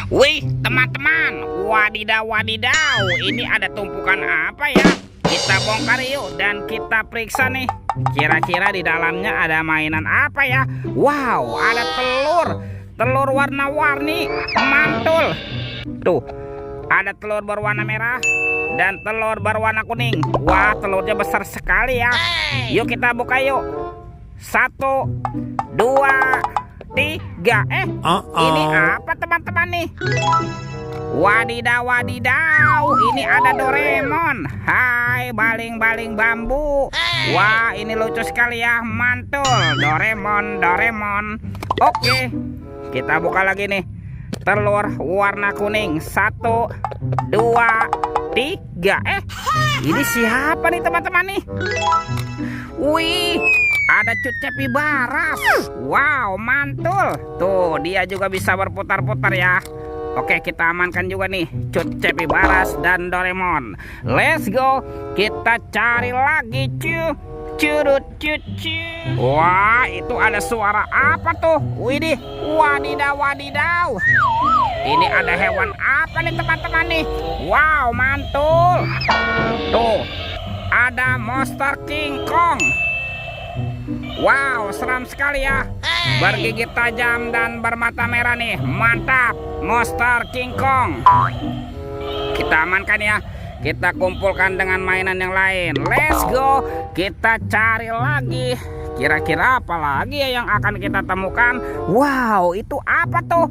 Wih, teman-teman, wadidaw wadidaw, ini ada tumpukan apa ya? Kita bongkar yuk dan kita periksa nih. Kira-kira di dalamnya ada mainan apa ya? Wow, ada telur warna-warni, mantul. Tuh, ada telur berwarna merah dan telur berwarna kuning. Wah, telurnya besar sekali ya. Yuk kita buka yuk. 1, 2, 3. Ini apa teman-teman nih? Wadidaw wadidaw, ini ada Doraemon. Hai, baling-baling bambu. Wah, ini lucu sekali ya, mantul. Doraemon. Oke, kita buka lagi nih. Telur warna kuning. 1, 2, 3. Ini siapa nih teman-teman nih? Wih, ada Cut Capibaras. Wow, mantul. Tuh, dia juga bisa berputar-putar ya. Oke, kita amankan juga nih Cut Capibaras dan Doraemon. Let's go. Kita cari lagi curut. Wah, itu ada suara apa tuh? Widih, wadidaw wadidaw. Ini ada hewan apa nih teman-teman nih? Wow, mantul. Tuh, ada monster King Kong. Wow, seram sekali ya. Bergigit tajam dan bermata merah nih. Mantap, monster King Kong. Kita amankan ya. Kita kumpulkan dengan mainan yang lain. Let's go. Kita cari lagi. Kira-kira apa lagi ya yang akan kita temukan? Wow, itu apa tuh?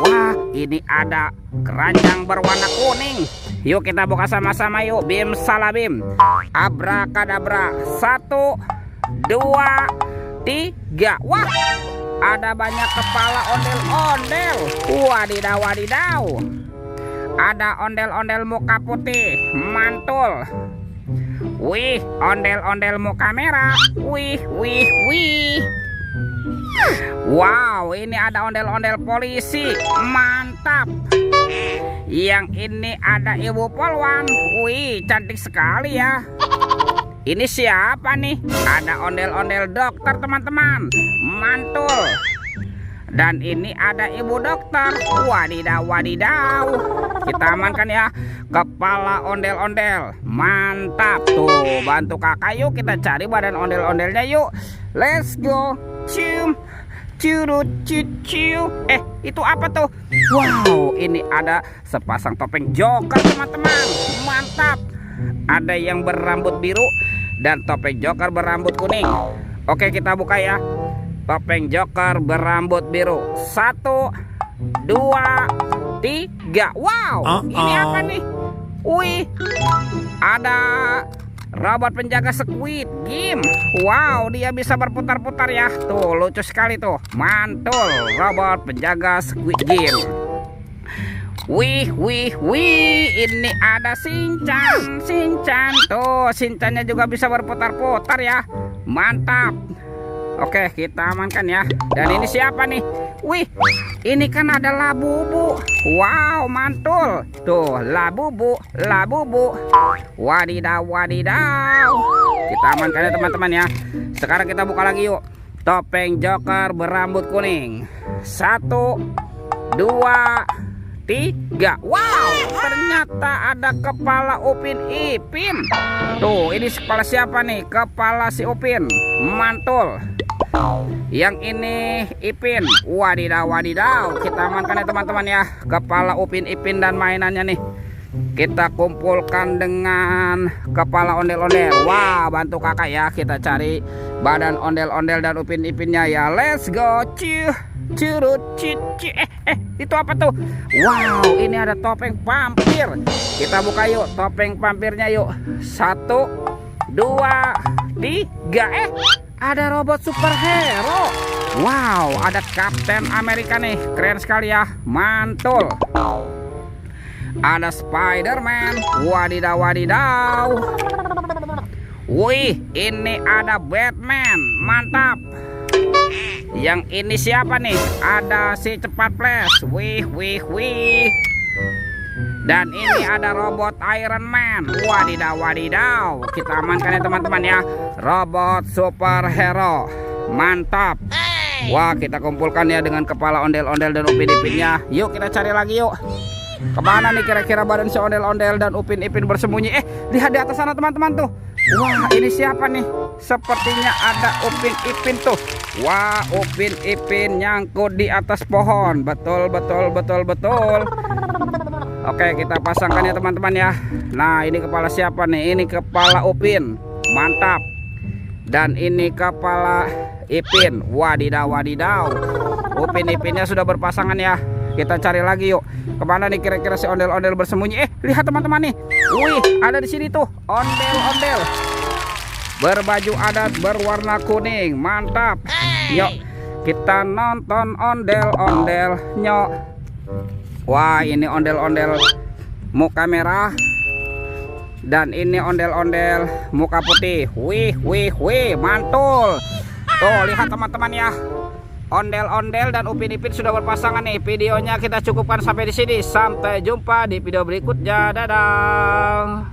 Wah, ini ada keranjang berwarna kuning. Yuk kita buka sama-sama yuk. Bim salabim. Abrakadabra. 1, 2, 3. Wah, ada banyak kepala ondel-ondel. Wadidaw wadidaw. Ada ondel-ondel muka putih, mantul. Wih, ondel-ondel muka merah. Wih. Wow, ini ada ondel-ondel polisi, mantap. Yang ini ada ibu polwan. Wih, cantik sekali ya. Ini siapa nih? Ada ondel-ondel dokter teman-teman, mantul. Dan ini ada ibu dokter. Wadidaw wadidaw. Kita amankan ya. Kepala ondel-ondel, mantap. Tuh, bantu kakak yuk. Kita cari badan ondel-ondelnya yuk. Let's go. Curut. Itu apa tuh? Wow, ini ada sepasang topeng Joker teman-teman, mantap. Ada yang berambut biru dan topeng Joker berambut kuning. Oke, kita buka ya. Topeng Joker berambut biru. 1, 2, 3. Wow, ini apa nih? Wih, ada robot penjaga Squid Game. Wow, dia bisa berputar-putar ya. Tuh, lucu sekali tuh. Mantul, robot penjaga Squid Game. Wih, ini ada Shinchan. Tuh, Shinchannya juga bisa berputar-putar ya. Mantap. Oke, kita amankan ya. Dan ini siapa nih? Wih, ini kan ada Labubu. Wow, mantul. Tuh, Labubu. Wadidaw wadidaw. Kita amankan ya teman-teman ya. Sekarang kita buka lagi yuk. Topeng Joker berambut kuning. 1, 2, 3. Wow, ternyata ada kepala Upin Ipin. Tuh, ini kepala siapa nih? Kepala si Upin, mantul. Yang ini Ipin. Wadidaw wadidaw. Kita amankan ya teman-teman ya. Kepala Upin Ipin dan mainannya nih. Kita kumpulkan dengan kepala ondel-ondel. Wah, bantu kakak ya. Kita cari badan ondel-ondel dan Upin Ipinnya ya. Let's go. Curut. Itu apa tuh? Wow, ini ada topeng vampir. Kita buka yuk topeng vampirnya yuk. 1, 2, 3. Ada robot superhero. Wow, ada Captain America nih. Keren sekali ya, mantul. Ada Spider-Man. Wadidaw wadidaw. Wih, ini ada Batman, mantap. Yang ini siapa nih? Ada si Cepat Flash. Wih. Dan ini ada robot Iron Man. Wadidaw wadidaw. Kita amankan ya teman-teman ya. Robot superhero, mantap. Wah, kita kumpulkan ya dengan kepala ondel-ondel dan Upin Ipinnya. Yuk kita cari lagi yuk. Kemana nih kira-kira badan si ondel-ondel dan Upin Ipin bersembunyi? Lihat di atas sana teman-teman tuh. Wah, ini siapa nih? Sepertinya ada Upin Ipin tuh. Wah, Upin Ipin nyangkut di atas pohon. Betul. Oke, kita pasangkan ya teman-teman ya. Nah, ini kepala siapa nih? Ini kepala Upin. Mantap. Dan ini kepala Ipin. Wadidaw. Upin Ipinnya sudah berpasangan ya. Kita cari lagi yuk. Kemana nih kira-kira si ondel-ondel bersembunyi? Lihat teman-teman nih. Wih, ada di sini tuh ondel-ondel berbaju adat berwarna kuning. Mantap. Yuk kita nonton ondel-ondel. Nyok. Wah, ini ondel-ondel muka merah. Dan ini ondel-ondel muka putih. Wih, mantul. Tuh, lihat teman-teman ya. Ondel-ondel dan Upin Ipin sudah berpasangan nih. Videonya kita cukupkan sampai di sini. Sampai jumpa di video berikutnya. Dadah.